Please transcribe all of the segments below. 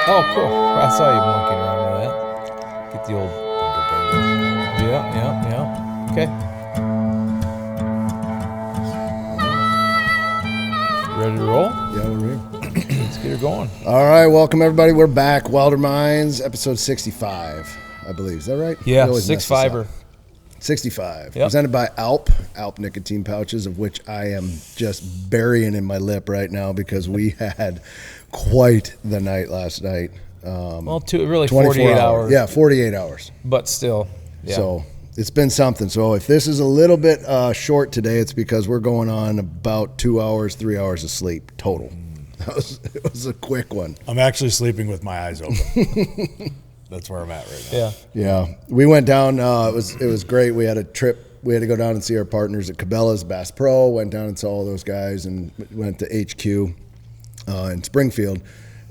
Oh, cool. I saw you monkeying around with that. Get the old bingo. Yeah. Okay. Ready to roll? Yeah, we're ready. Let's get her going. All right, welcome everybody. We're back. Wilder Minds, episode 65, I believe. Is that right? Yeah, We always mess this 6-5er. up. 65. Yep. Presented by Alp nicotine pouches, of which I am just burying in my lip right now because we had quite the night last night. Well, really 24 48 hours. Yeah, 48 hours. But still, yeah. So it's been something. So if this is a little bit short today, it's because we're going on about 2 hours, 3 hours of sleep total. It was a quick one. I'm actually sleeping with my eyes open. That's where I'm at right now. Yeah. We went down. It was great. We had a trip. We had to go down and see our partners at Cabela's Bass Pro. Went down and saw all those guys and went to HQ in Springfield.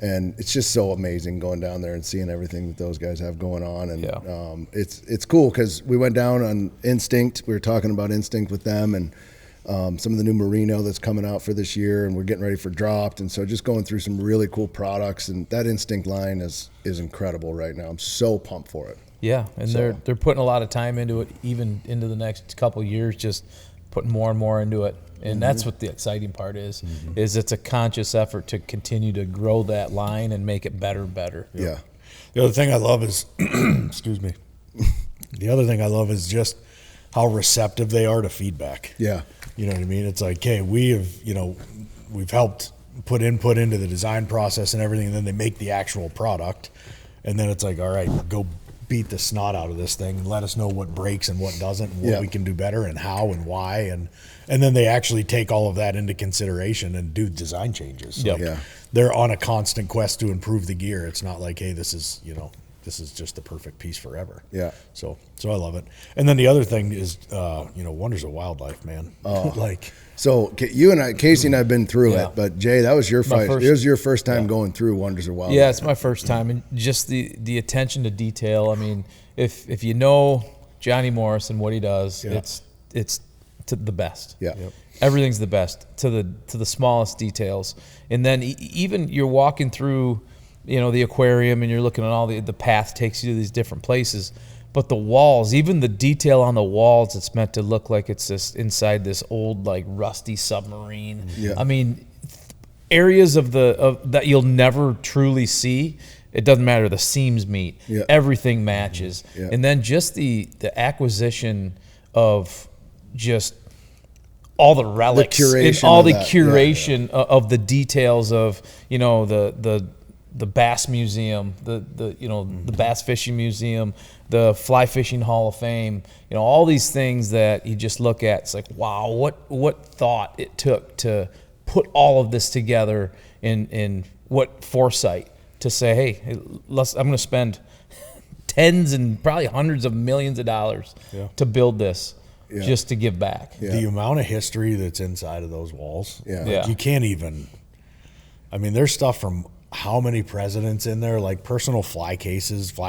And it's just so amazing going down there and seeing everything that those guys have going on. And it's cool because we went down on Instinct. We were talking about Instinct with them and some of the new Merino that's coming out for this year, and we're getting ready for Dropped. And so just going through some really cool products. And that Instinct line is incredible right now. I'm so pumped for it. Yeah, and they're putting a lot of time into it, even into the next couple of years, just putting more and more into it. And that's what the exciting part is it's a conscious effort to continue to grow that line and make it better and better. Yeah. The other thing I love is, excuse me. The other thing I love is just how receptive they are to feedback. Yeah. You know what I mean? It's like, hey, we've helped put input into the design process and everything, and then they make the actual product. And then it's like, all right, go beat the snot out of this thing and let us know what breaks and what doesn't and what we can do better and how and why. And then they actually take all of that into consideration and do design changes. Yep. Yeah. They're on a constant quest to improve the gear. It's not like, hey, this is just the perfect piece forever. Yeah. So I love it. And then the other thing is, Wonders of Wildlife, man. So you and I, Casey and I have been through it, but Jay, that was your fight. It was your first time going through Wonders of Wildlife. Yeah, it's my first time, and just the attention to detail. I mean, if you know Johnny Morris and what he does, it's to the best. Yeah. Yep. Everything's the best to the smallest details. And then even you're walking through, the aquarium, and you're looking at all the path takes you to these different places. But the walls, even the detail on the walls, it's meant to look like it's this inside this old, like, rusty submarine. Yeah. I mean, areas of that you'll never truly see. It doesn't matter. The seams meet. Yeah. Everything matches. Yeah. And then just the acquisition of just all the relics, curation all of the that. curation of the details of the Bass Museum, the Bass Fishing Museum, the Fly Fishing Hall of Fame, all these things that you just look at. It's like, wow, what thought it took to put all of this together in what foresight to say, hey, I'm going to spend tens and probably hundreds of millions of dollars to build this just to give back. Yeah. The amount of history that's inside of those walls, Yeah. you can't even. I mean, there's stuff from how many presidents in there, like personal fly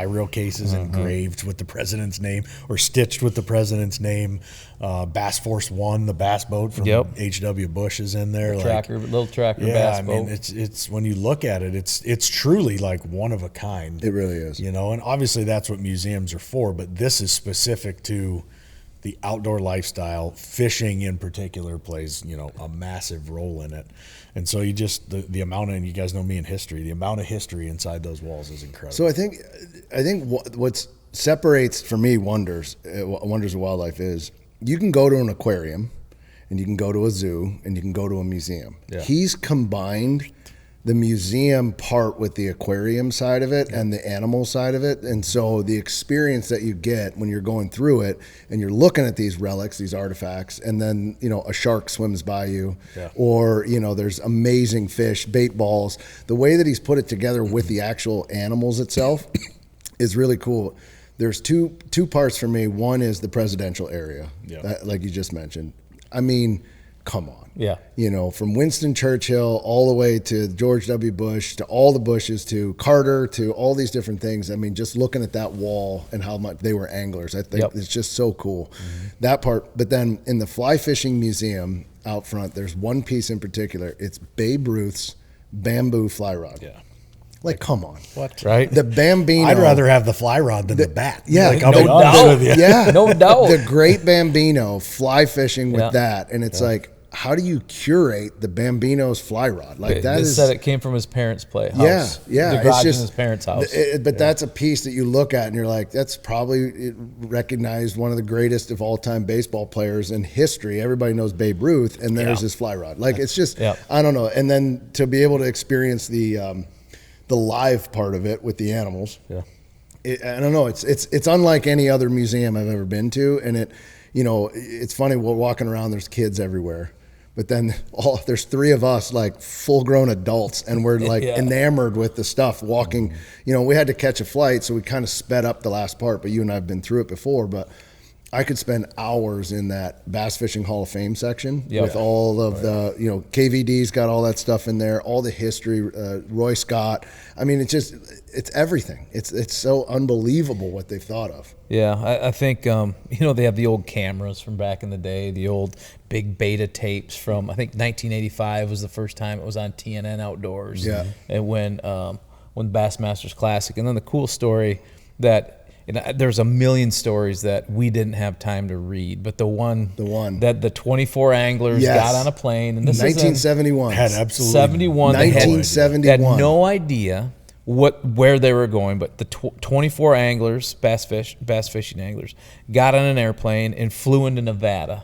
reel cases engraved with the president's name or stitched with the president's name. Bass Force One, the bass boat from H.W. Bush is in there. Little tracker bass boat. It's when you look at it, it's truly like one of a kind. It really is. And obviously that's what museums are for, but this is specific to the outdoor lifestyle. Fishing in particular plays, a massive role in it. And so you just, the amount of, and you guys know me in history, the amount of history inside those walls is incredible. So I think what separates for me Wonders of Wildlife is you can go to an aquarium and you can go to a zoo and you can go to a museum. Yeah. He's combined the museum part with the aquarium side of it and the animal side of it. And so the experience that you get when you're going through it and you're looking at these relics, these artifacts, and then, a shark swims by you or, there's amazing fish, bait balls. The way that he's put it together with the actual animals itself is really cool. There's two parts for me. One is the presidential area, like you just mentioned. I mean, come on. Yeah. From Winston Churchill all the way to George W. Bush, to all the Bushes, to Carter, to all these different things. I mean, just looking at that wall and how much they were anglers, I think it's just so cool. That part. But then in the Fly Fishing Museum out front, there's one piece in particular. It's Babe Ruth's bamboo fly rod. Yeah. Like, come on. What? Right? The Bambino. I'd rather have the fly rod than the bat. Yeah, Like, I'll no be honest doubt. with you. Yeah. No doubt. The great Bambino, fly fishing with Yeah. that. And it's like, how do you curate the Bambino's fly rod? Like that They is. said it came from his parents' house. Yeah. The garage in his parents' house. But that's a piece that you look at and you're like, that's probably recognized one of the greatest of all time baseball players in history. Everybody knows Babe Ruth, and there's his fly rod. Like it's just, I don't know. And then to be able to experience the live part of it with the animals. Yeah. I don't know. It's unlike any other museum I've ever been to, and it's funny. We're walking around. There's kids everywhere. But then there's three of us, like full-grown adults, and we're like enamored with the stuff. Walking, we had to catch a flight, so we kind of sped up the last part. But you and I have been through it before. But I could spend hours in that Bass Fishing Hall of Fame section with all of the, KVD's got all that stuff in there, all the history, Roy Scott. I mean, it's everything. It's so unbelievable what they've thought of. Yeah, I think, they have the old cameras from back in the day, the old big beta tapes from, I think 1985 was the first time it was on TNN Outdoors. Yeah. And when Bassmasters Classic. And then the cool story that, there's a million stories that we didn't have time to read, but the one that the 24 anglers got on a plane, and this 1971 had absolutely 71. 1971. They had no idea where they were going, but the 24 anglers, bass fishing anglers, got on an airplane and flew into Nevada.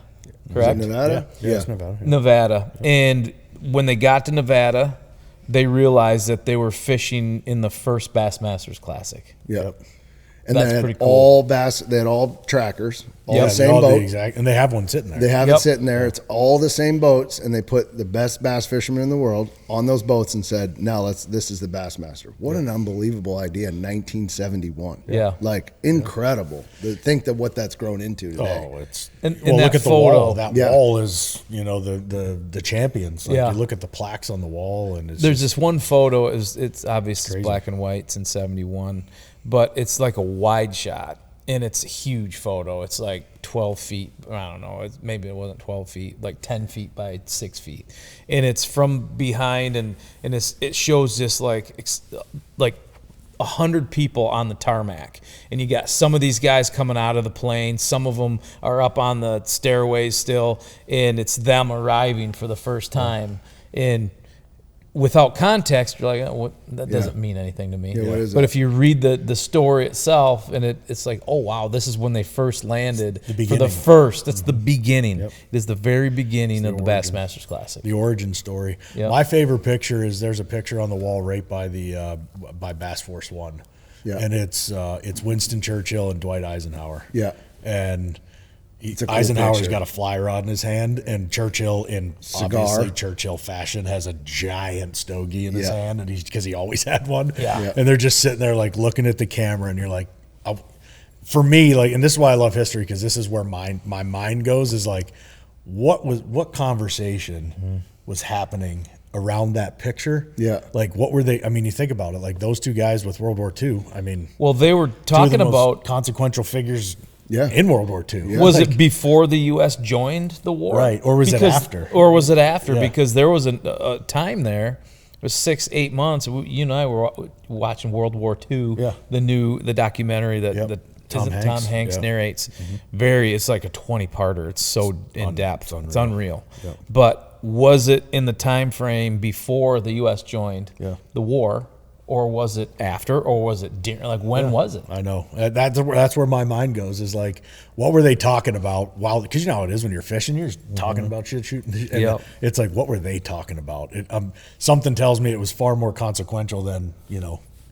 Correct? Nevada? Yeah, it's Nevada. Yeah. Nevada. And when they got to Nevada, they realized that they were fishing in the first Bassmasters Classic. Yep. And That's they had pretty cool. all they had all trackers, all the same boat. And they have one sitting there. They have it sitting there. It's all the same boats, and they put the best bass fishermen in the world on those boats and said, "Now this is the Bassmaster." What an unbelievable idea in 1971. Yeah. Like incredible. To think that what that's grown into today. Oh, it's And look at the photo. wall. That wall is the champions. Like, you look at the plaques on the wall, and There's this one photo. It's obviously black and white. It's in 71, but it's like a wide shot, and it's a huge photo. It's like 12 feet. I don't know. Maybe it wasn't 12 feet, like 10 feet by 6 feet, and it's from behind, and it shows this like 100 people on the tarmac, and you got some of these guys coming out of the plane. Some of them are up on the stairways still, and it's them arriving for the first time. And without context, you're like, that doesn't mean anything to me. Yeah, what is but it? if you read the story itself, and it's like, oh wow, this is when they first landed for the beginning. first. That's the beginning. It is the very beginning of the Bassmasters Classic. the origin story. Yep. My favorite picture is there's a picture on the wall right by by Bass Force One, and it's Winston Churchill and Dwight Eisenhower. Yeah. And a cool Eisenhower's picture. got a fly rod in his hand, and Churchill, in Cigar. obviously Churchill fashion, has a giant stogie in his Yeah. hand, and because he always had one. Yeah. And they're just sitting there like looking at the camera, and you're like, for me, like, and this is why I love history, because this is where my mind goes, is like, what conversation was happening around that picture? Yeah. Like, what were they? I mean, you think about it, like those two guys with World War II. I mean, Well, they were two of the talking most about. consequential figures. Yeah. In World War II. Was Like, it before the U.S. joined the war? Right, or was it after? Or was it after? Yeah. Because there was a time there, it was 6-8 months. You and I were watching World War II, Yeah. the documentary that Tom Hanks. Yeah. narrates. It's like a 20-parter. It's so in depth. it's It's unreal. unreal. But was it in the time frame before the U.S. joined the war? Or was it after? Or was it during? Like, when was it? I know. That's where my mind goes, is like, what were they talking about? Because you know how it is when you're fishing, you're just talking about shit, shooting. And Yep. it's like, what were they talking about? Something tells me it was far more consequential than,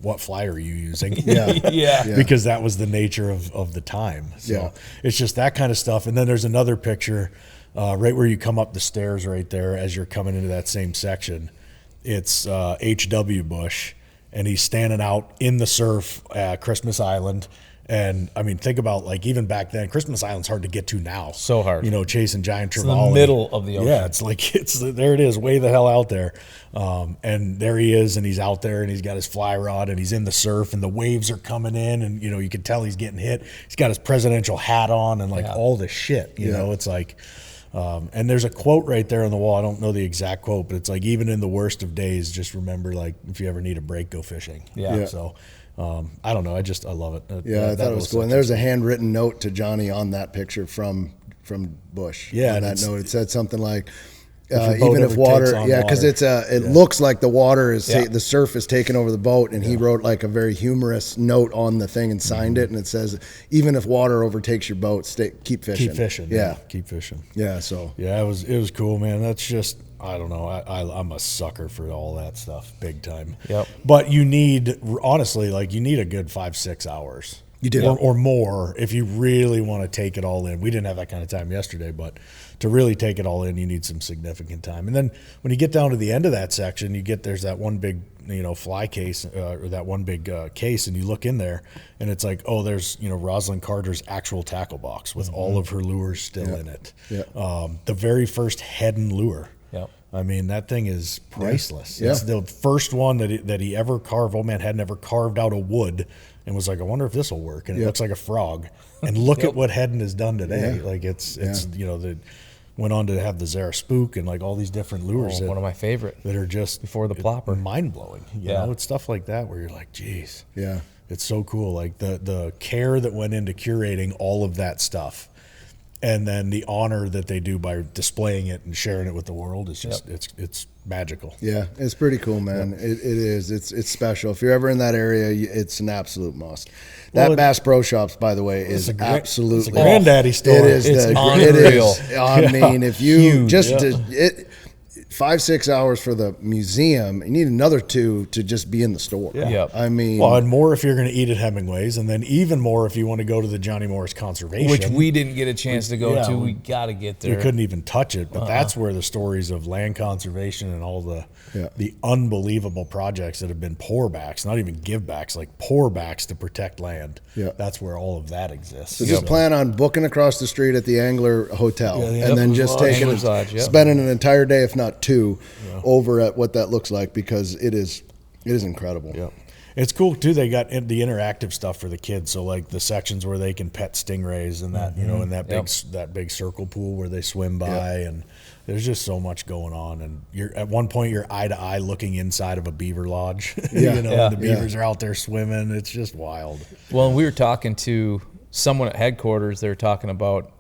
what fly are you using? Yeah. Because that was the nature of the time. So it's just that kind of stuff. And then there's another picture right where you come up the stairs right there as you're coming into that same section. It's H.W. Bush. And he's standing out in the surf at Christmas Island. And I mean, think about, like, even back then, Christmas Island's hard to get to now. So hard. Chasing giant It's trevally. in the middle of the ocean. Yeah, it's like, there it is, way the hell out there. And there he is, and he's out there, and he's got his fly rod, and he's in the surf, and the waves are coming in, and, you can tell he's getting hit. He's got his presidential hat on, and, like, all this shit, you know? It's like, And there's a quote right there on the wall. I don't know the exact quote, but it's like, even in the worst of days, just remember, like, if you ever need a break, go fishing. Yeah. So I don't know. I love it. Yeah, I thought it was cool. And there's a handwritten note to Johnny on that picture from Bush. Yeah, on that note, it said something like, your boat even if ever water, takes on because water. it looks like the water is Yeah. the surf is taking over the boat, and he wrote like a very humorous note on the thing and signed it, and it says, even if water overtakes your boat, keep fishing. Keep fishing. Yeah, Keep fishing. yeah. So Yeah, it was cool, man. That's just, I don't know. I'm a sucker for all that stuff, big time. Yep. But you need, honestly, like, you need a good 5-6 hours. You do. Or more if you really want to take it all in. We didn't have that kind of time yesterday, but to really take it all in, you need some significant time. And then when you get down to the end of that section, there's that one big, fly case, or that one big case, and you look in there, and it's like, oh, there's, Rosalind Carter's actual tackle box with all of her lures still in it. Yeah. The very first head and lure. Yep. I mean, that thing is priceless. Yeah. It's the first one that he ever carved. Old man had never carved out of wood, and was like, I wonder if this will work. And it looks like a frog. And look at what Hedden has done today. Yeah. Like, it's went on to have the Zara Spook and like all these different lures. One of my favorite. That are just Before the plopper. mind blowing. You know, it's stuff like that where you're like, geez. yeah. It's so cool. Like the care that went into curating all of that stuff. And then the honor that they do by displaying it and sharing it with the world is just, it's magical. Yeah, it's pretty cool, man. It is. It's special. If you're ever in that area, it's an absolute must. That Bass Pro Shops, by the way, is absolutely it's a granddaddy store. It is. It's It unreal. is. I mean, if you Huge. 5-6 hours for the museum, you need another 2 to just be in the store. Yeah. Yep. I mean, Well, and more if you're going to eat at Hemingway's, and then even more if you want to go to the Johnny Morris Conservation. Which we didn't get a chance to go Yeah, to. We got to get there. We couldn't even touch it, but that's where the stories of land conservation and all the unbelievable projects that have been pourbacks, not even givebacks, like pourbacks to protect land. Yeah. That's where all of that exists. so just plan on booking across the street at the Angler Hotel, Yeah, and then just taking Angler's Lodge, spending an entire day, if not 2, over at what that looks like, because it is incredible. Yeah. It's cool too. They got the interactive stuff for the kids. So like the sections where they can pet stingrays and that, in that big circle pool where they swim by, and there's just so much going on. And you're at one point you're eye to eye looking inside of a beaver lodge. And the beavers are out there swimming. It's just wild. Well, we were talking to someone at headquarters. They were talking about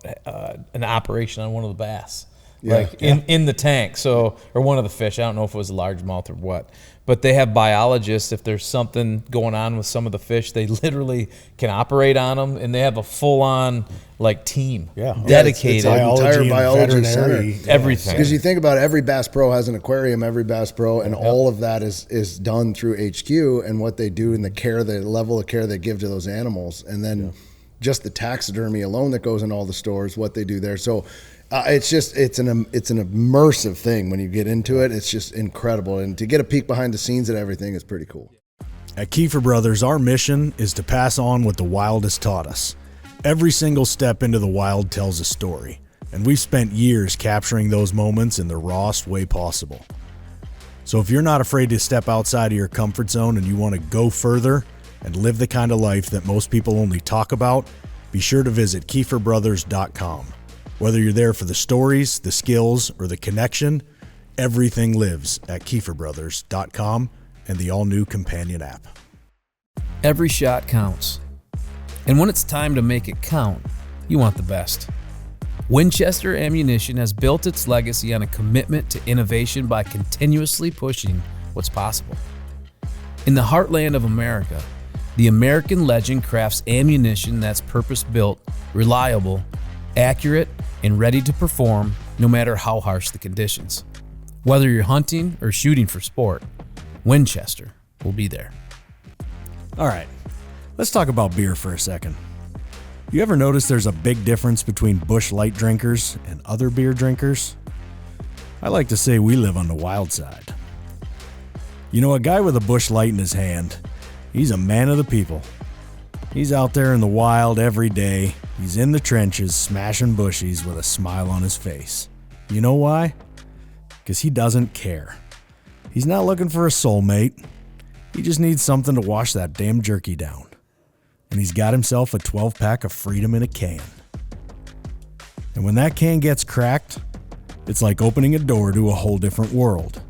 an operation on one of the bass. In the tank, or one of the fish. I don't know if it was a largemouth or what, but they have biologists. If there's something going on with some of the fish, they literally can operate on them, and they have a full-on team, dedicated, it's an entire biology center, everything. Because you think about it, every Bass Pro has an aquarium, every Bass Pro, and all of that is done through HQ, and what they do and the level of care they give to those animals, and then just the taxidermy alone that goes in all the stores, what they do there. So. It's an immersive thing when you get into it. It's just incredible, and to get a peek behind the scenes and everything is pretty cool. At Keefer Brothers, our mission is to pass on what the wild has taught us. Every single step into the wild tells a story, and we've spent years capturing those moments in the rawest way possible. So if you're not afraid to step outside of your comfort zone and you want to go further and live the kind of life that most people only talk about, be sure to visit KeeferBrothers.com. Whether you're there for the stories, the skills, or the connection, everything lives at KeeferBrothers.com and the all-new companion app. Every shot counts. And when it's time to make it count, you want the best. Winchester Ammunition has built its legacy on a commitment to innovation by continuously pushing what's possible. In the heartland of America, the American legend crafts ammunition that's purpose-built, reliable, accurate, and ready to perform no matter how harsh the conditions. Whether you're hunting or shooting for sport, Winchester will be there. All right, let's talk about beer for a second. You ever notice there's a big difference between Busch Light drinkers and other beer drinkers? I like to say we live on the wild side. A guy with a Busch Light in his hand, he's a man of the people. He's out there in the wild every day. He's in the trenches smashing bushies with a smile on his face. You know why? Because he doesn't care. He's not looking for a soulmate. He just needs something to wash that damn jerky down. And he's got himself a 12-pack of Freedom in a can. And when that can gets cracked, it's like opening a door to a whole different world.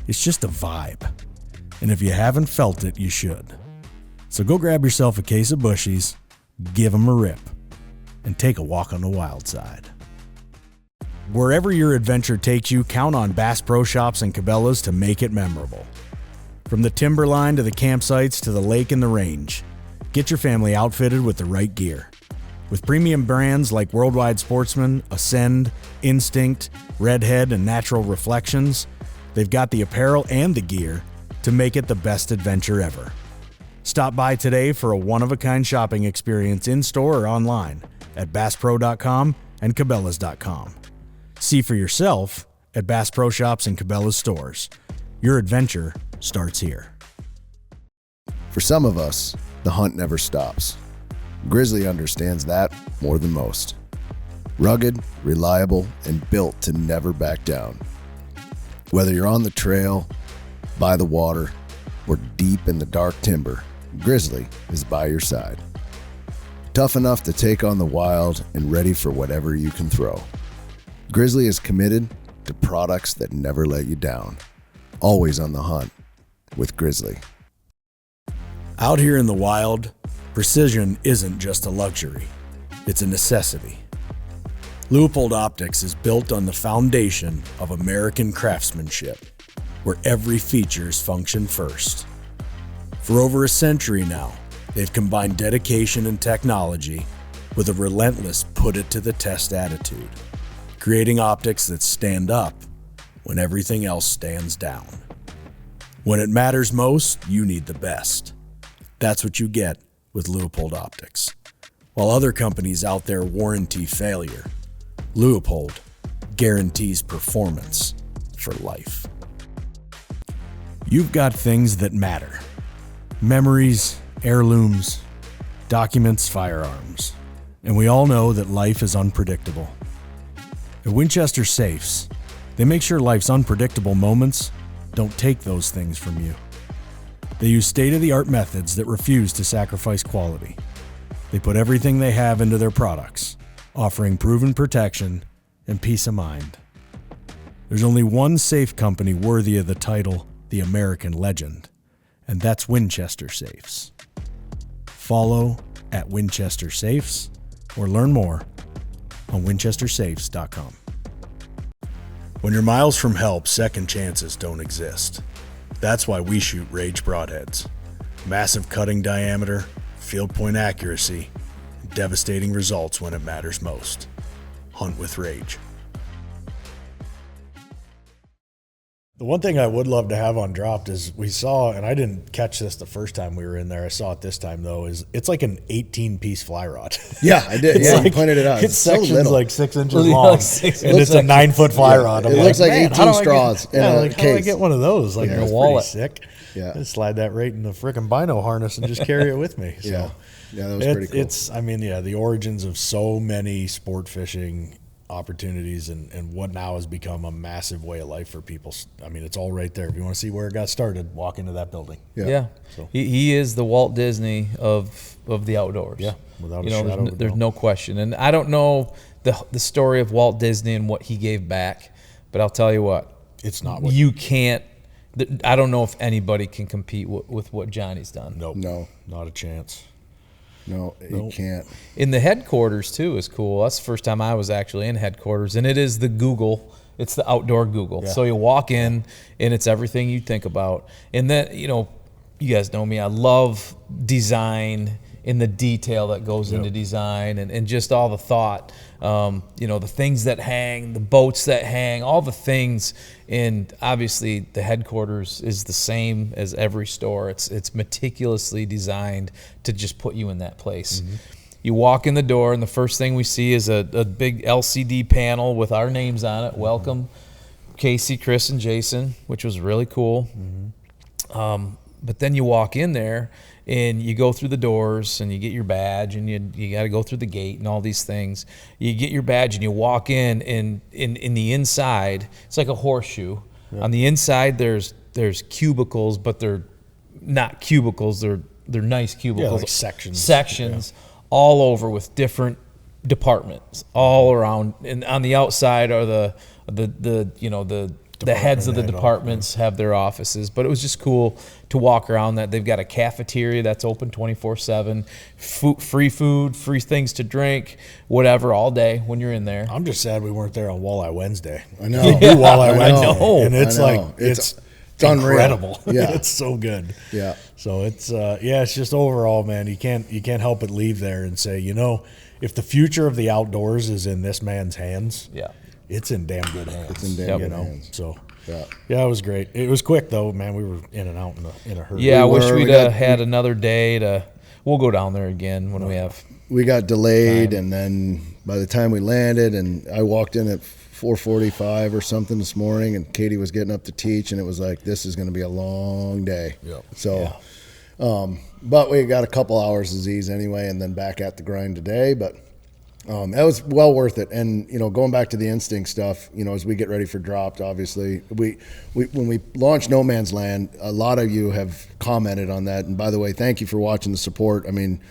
It's just a vibe. And if you haven't felt it, you should. So go grab yourself a case of Bushies, give them a rip, and take a walk on the wild side. Wherever your adventure takes you, count on Bass Pro Shops and Cabela's to make it memorable. From the timberline to the campsites to the lake and the range, get your family outfitted with the right gear. With premium brands like Worldwide Sportsman, Ascend, Instinct, Redhead, and Natural Reflections, they've got the apparel and the gear to make it the best adventure ever. Stop by today for a one-of-a-kind shopping experience in-store or online at BassPro.com and Cabela's.com. See for yourself at Bass Pro Shops and Cabela's stores. Your adventure starts here. For some of us, the hunt never stops. Grizzly understands that more than most. Rugged, reliable, and built to never back down. Whether you're on the trail, by the water, or deep in the dark timber, Grizzly is by your side. Tough enough to take on the wild and ready for whatever you can throw. Grizzly is committed to products that never let you down. Always on the hunt with Grizzly. Out here in the wild, precision isn't just a luxury, it's a necessity. Leupold Optics is built on the foundation of American craftsmanship, where every feature's function first. For over a century now, they've combined dedication and technology with a relentless put-it-to-the-test attitude, creating optics that stand up when everything else stands down. When it matters most, you need the best. That's what you get with Leupold Optics. While other companies out there warranty failure, Leupold guarantees performance for life. You've got things that matter. Memories, heirlooms, documents, firearms. And we all know that life is unpredictable. At Winchester Safes, they make sure life's unpredictable moments don't take those things from you. They use state-of-the-art methods that refuse to sacrifice quality. They put everything they have into their products, offering proven protection and peace of mind. There's only one safe company worthy of the title, the American Legend, and that's Winchester Safes. Follow at Winchester Safes or learn more on winchestersafes.com. When you're miles from help, second chances don't exist. That's why we shoot Rage broadheads. Massive cutting diameter, field point accuracy, and devastating results when it matters most. Hunt with Rage. The one thing I would love to have on dropped is we saw, and I didn't catch this the first time we were in there, I saw it this time though, is it's like an 18-piece fly rod. Yeah, I did. Yeah, like, you pointed it out. It's so sections little. like 6 inches long, and it's a 9-foot fly rod. It looks like 18 straws in a like, how do I case. get one of those? Like, Yeah. that's In a wallet. pretty sick. Yeah. I'd slide that right in the frickin' bino harness and just carry it with me. So Yeah. Yeah, that was pretty cool. It's, I mean, yeah, the origins of so many sport fishing opportunities and what now has become a massive way of life for people. I mean, it's all right there. If you want to see where it got started, walk into that building. Yeah. So. He is the Walt Disney of the outdoors. Yeah, without a there's shadow of a there's doubt. no question. And I don't know the story of Walt Disney and what he gave back, but I'll tell you what. It's not what You can't. I don't know if anybody can compete with what Johnny's done. Nope. No. Not a chance. No, you can't. In the headquarters too is cool. That's the first time I was actually in headquarters, and it is the Google. It's the outdoor Google. Yeah. So you walk in, and it's everything you think about. And then, you guys know me. I love design and the detail that goes into design, and just all the thought. The things that hang, the boats that hang, all the things. And obviously, the headquarters is the same as every store. It's meticulously designed to just put you in that place. Mm-hmm. You walk in the door, and the first thing we see is a big LCD panel with our names on it. Welcome, Casey, Chris, and Jason, which was really cool. Mm-hmm. But then you walk in there, and you go through the doors, and you get your badge, and you got to go through the gate and all these things. You get your badge, and you walk in, and in the inside, it's like a horseshoe. Yeah. On the inside, there's cubicles, but they're not cubicles. They're nice cubicles. Yeah, like sections. All over with different departments all around, and on the outside are the heads of the departments have their offices. But it was just cool to walk around that. They've got a cafeteria that's open 24/7, free food, free things to drink, whatever, all day when you're in there. I'm just sad we weren't there on Walleye Wednesday. I know. Yeah. Walleye I know. Wednesday. And it's I know. like, it's unreal. incredible. Yeah. It's so good. Yeah. So it's, it's just overall, man, you can't help but leave there and say, if the future of the outdoors is in this man's hands, it's in damn good hands. It's in damn good hands. So it was great. It was quick though, man. We were in and out in a hurry. Yeah, I wish we'd had another day we'll go down there again when we have. We got delayed, and then by the time we landed, and I walked in at 4:45 or something this morning, and Katie was getting up to teach, and it was like, this is going to be a long day. Yep. So, but we got a couple hours of Z's anyway, and then back at the grind today. But that was well worth it. And going back to the instinct stuff, as we get ready for dropped, obviously we when we launched No Man's Land, a lot of you have commented on that. And by the way, thank you for watching the support. I mean,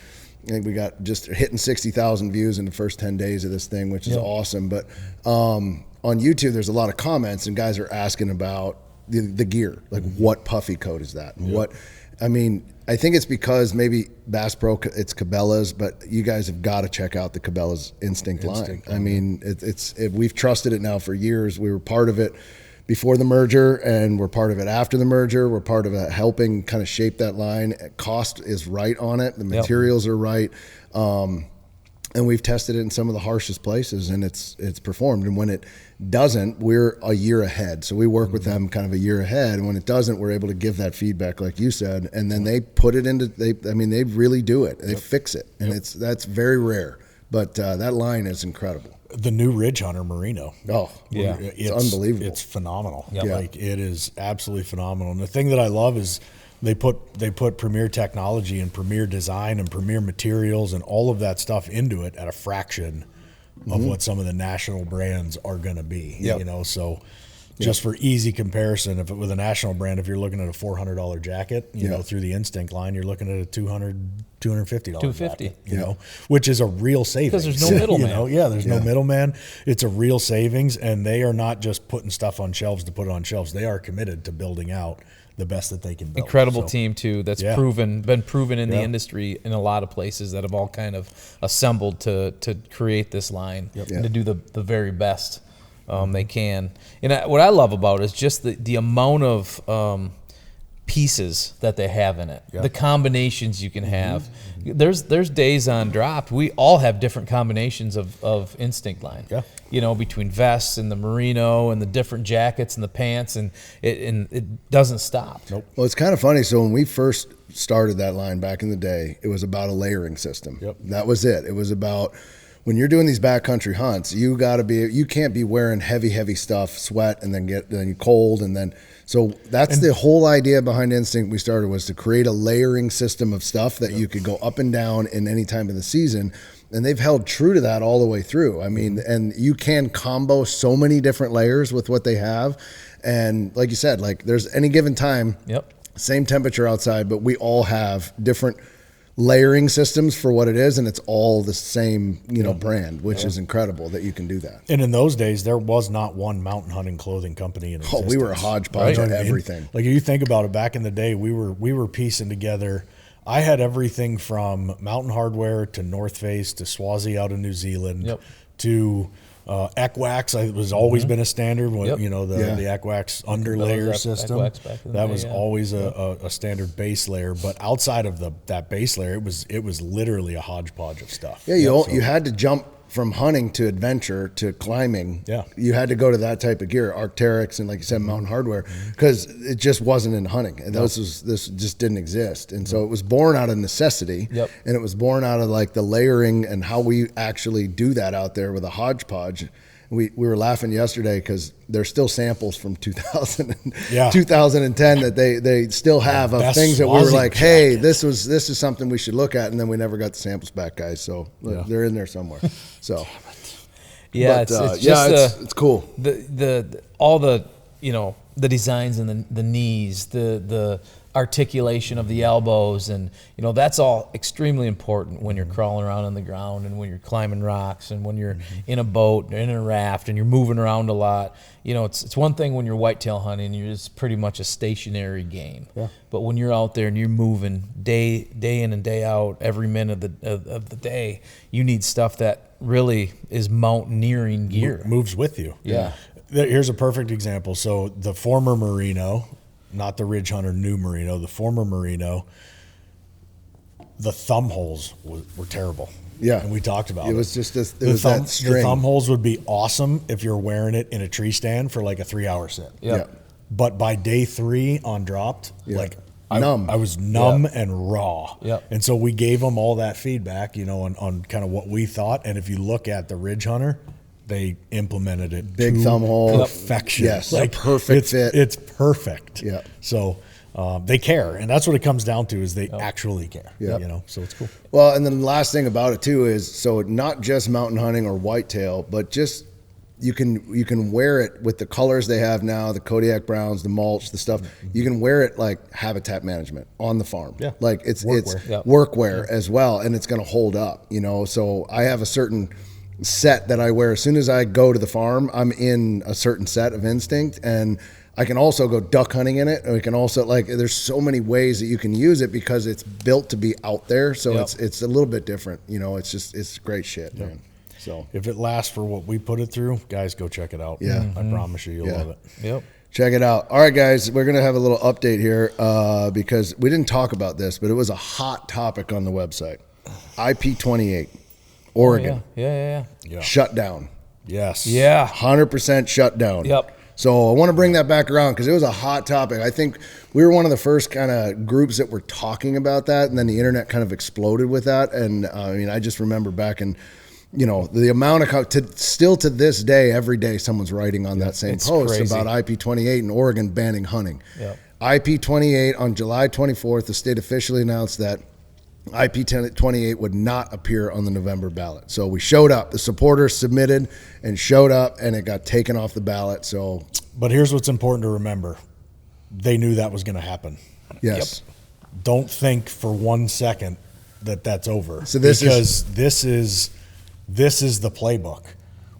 I think we got just hitting 60,000 views in the first 10 days of this thing, which is awesome. But on YouTube, there's a lot of comments, and guys are asking about the gear, like what puffy coat is that, and I think it's because maybe Bass Pro, it's Cabela's, but you guys have got to check out the Cabela's Instinct line. I mean, we've trusted it now for years. We were part of it before the merger, and we're part of it after the merger. We're part of it helping kind of shape that line. Cost is right on it. The materials are right. And we've tested it in some of the harshest places, and it's performed. And when it doesn't, we're a year ahead. So we work with them kind of a year ahead. And when it doesn't, we're able to give that feedback, like you said. And then they put it into, they really do it. They fix it. And that's very rare. But that line is incredible. The new Ridge Hunter Merino. Oh, yeah. It's unbelievable. It's phenomenal. Yep. Like, it is absolutely phenomenal. And the thing that I love is they put premier technology and premier design and premier materials and all of that stuff into it at a fraction of what some of the national brands are going to be. So just for easy comparison, if it with a national brand, if you're looking at a $400 jacket, you know, through the Instinct line, you're looking at a $250 jacket, you know, which is a real savings. Because there's no middleman. There's no middleman. It's a real savings, and they are not just putting stuff on shelves to put it on shelves. They are committed to building out the best that they can build. Incredible team too. That's been proven in the industry in a lot of places that have all kind of assembled to create this line and to do the very best they can. And what I love about it is just the amount of pieces that they have in it, the combinations you can have. There's days on drop. We all have different combinations of Instinct line. You know, between vests and the merino and the different jackets and the pants, and it doesn't stop. Well, it's kind of funny. So when we first started that line back in the day, it was about a layering system. That was it. It was about, when you're doing these backcountry hunts, you can't be wearing heavy stuff, sweat, and then cold, and then. So that's the whole idea behind Instinct. We started was to create a layering system of stuff that you could go up and down in any time of the season. And they've held true to that all the way through. I mean, and you can combo so many different layers with what they have. And like you said, like there's any given time, same temperature outside, but we all have different layering systems for what it is, and it's all the same, brand, which is incredible that you can do that. And in those days, there was not one mountain hunting clothing company in existence. We were a hodgepodge of everything. Like, if you think about it, back in the day, we were piecing together. I had everything from Mountain Hardwear to North Face to Swazi out of New Zealand to Equax. It was always been a standard. When, the Equax underlayer system. That was always a standard base layer. But outside of that base layer, it was literally a hodgepodge of stuff. Yeah, you had to jump from hunting to adventure to climbing. You had to go to that type of gear, Arc'teryx and, like you said, Mountain Hardwear, because it just wasn't in hunting. And this just didn't exist. And so it was born out of necessity, and it was born out of like the layering and how we actually do that out there with a hodgepodge. We were laughing yesterday because there's still samples from 2000 2010 that they still have of things that we were like, hey, this is something we should look at, and then we never got the samples back, guys. So they're in there somewhere. So it's cool. All the the designs and the knees, the articulation of the elbows, and that's all extremely important when you're crawling around on the ground and when you're climbing rocks and when you're in a boat or in a raft and you're moving around a lot. It's one thing when you're whitetail hunting, it's pretty much a stationary game. Yeah. But when you're out there and you're moving day in and day out, every minute of the day, you need stuff that really is mountaineering gear. Moves with you. Yeah. Here's a perfect example. So the former Merino, not the Ridge Hunter new Merino, the former Merino, the thumb holes were terrible. Yeah. And we talked about it. It was just that string. The thumb holes would be awesome if you're wearing it in a tree stand for like a 3-hour sit. Yeah. But by day 3 on dropped, like numb. I was numb and raw. Yep. And so we gave them all that feedback, on kind of what we thought. And if you look at the Ridge Hunter, they implemented it Big to thumb hole. perfection. Yes, a perfect fit. It's perfect. Yeah. So they care, and that's what it comes down to is they actually care. Yeah. So it's cool. Well, and then the last thing about it too is, so not just mountain hunting or whitetail, but just you can wear it with the colors they have now, the Kodiak browns, the mulch, the stuff. You can wear it like habitat management on the farm. Yeah. Like it's Workwear. workwear as well, and it's going to hold up. So I have a certain set that I wear as soon as I go to the farm. I'm in a certain set of instinct, and I can also go duck hunting in it. And we can also there's so many ways that you can use it because it's built to be out there. So it's a little bit different. It's great shit, man. So if it lasts for what we put it through, guys, go check it out. Yeah. I promise you'll love it. Yep. check it out. All right, guys, we're going to have a little update here because we didn't talk about this, but it was a hot topic on the website. IP28, Oregon. Oh, yeah. Shut down. Yes. Yeah. 100% shut down. Yep. So I want to bring that back around because it was a hot topic. I think we were one of the first kind of groups that were talking about that, and then the internet kind of exploded with that. And I just remember back in, the amount of still to this day, every day someone's writing on that same post crazy. about IP28 and Oregon banning hunting. Yep. IP28 on July 24th, the state officially announced that IP28 would not appear on the November ballot. So we showed up. The supporters submitted and showed up, and it got taken off the ballot. So, but here's what's important to remember. They knew that was going to happen. yes. Yep. Don't think for 1 second that that's over. So this is the playbook.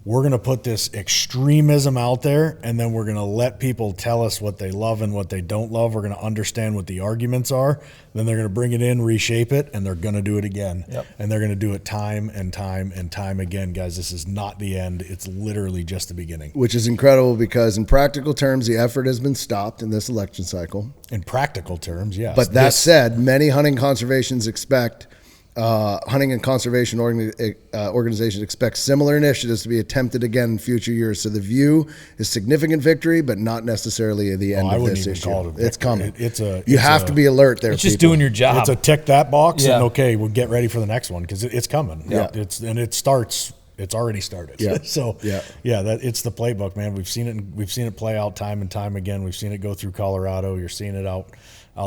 We're going to put this extremism out there, and then we're going to let people tell us what they love and what they don't love. We're going to understand what the arguments are. Then they're going to bring it in, reshape it, and they're going to do it again. Yep. And they're going to do it time and time and time again. Guys, this is not the end. It's literally just the beginning. Which is incredible because in practical terms, the effort has been stopped in this election cycle. In practical terms, yes. But that said, many hunting conservations expect hunting and conservation organizations expect similar initiatives to be attempted again in future years. So the view is significant victory, but not necessarily the end of this issue. It's coming. You have to be alert there. It's just doing your job. It's a tick that box, Yeah. and okay, we'll get ready for the next one because it's coming. Yeah. It's already started. Yeah. So Yeah. It's the playbook, man. We've seen it play out time and time again. We've seen it go through Colorado. You're seeing it out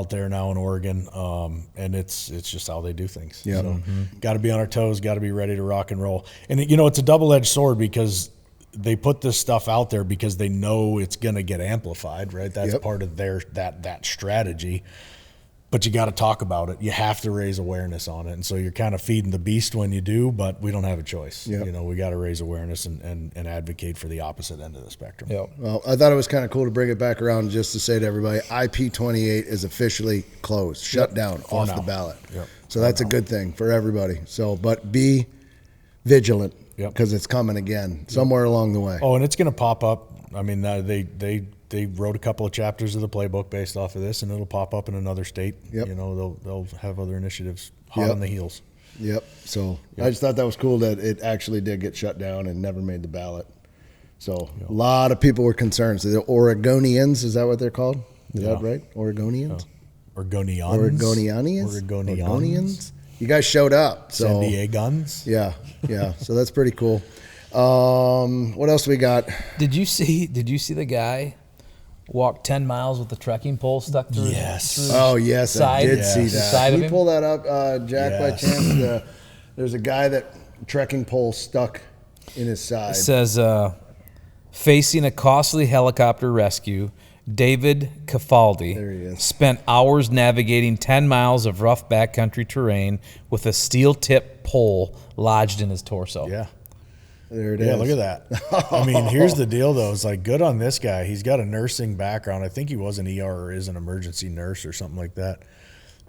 there now in Oregon, and it's just how they do things. Yeah. So got to be on our toes, got to be ready to rock and roll. And it's a double-edged sword because they put this stuff out there because they know it's going to get amplified, right? That's part of their that strategy. But you got to talk about it. You have to raise awareness on it. And so you're kind of feeding the beast when you do, but we don't have a choice. Yep. We got to raise awareness and advocate for the opposite end of the spectrum. Yep. Well, I thought it was kind of cool to bring it back around just to say to everybody, IP28 is officially closed, shut down, off the ballot. Yep. So that's a good thing for everybody. So, but be vigilant because it's coming again somewhere along the way. Oh, and it's going to pop up. I mean, they wrote a couple of chapters of the playbook based off of this, and it'll pop up in another state. Yep. They'll have other initiatives hot on the heels. Yep. So I just thought that was cool that it actually did get shut down and never made the ballot. So a lot of people were concerned. So the Oregonians, is that what they're called? Is that right? Oregonians? Oregonians? You guys showed up. So San Diegans? Yeah. So that's pretty cool. What else we got? Did you see the guy walk 10 miles with the trekking pole stuck through? Yes. Oh, yes, I did see that. Side Can of you him? pull that up, Jack, by Yes. chance? There's a guy that trekking pole stuck in his side. It says, facing a costly helicopter rescue, David Cafaldi, There he is. spent hours navigating 10 miles of rough backcountry terrain with a steel-tip pole lodged in his torso. Yeah. There it is. Yeah, look at that. I mean, here's the deal, though. It's like, good on this guy. He's got a nursing background. I think he was an ER or is an emergency nurse or something like that.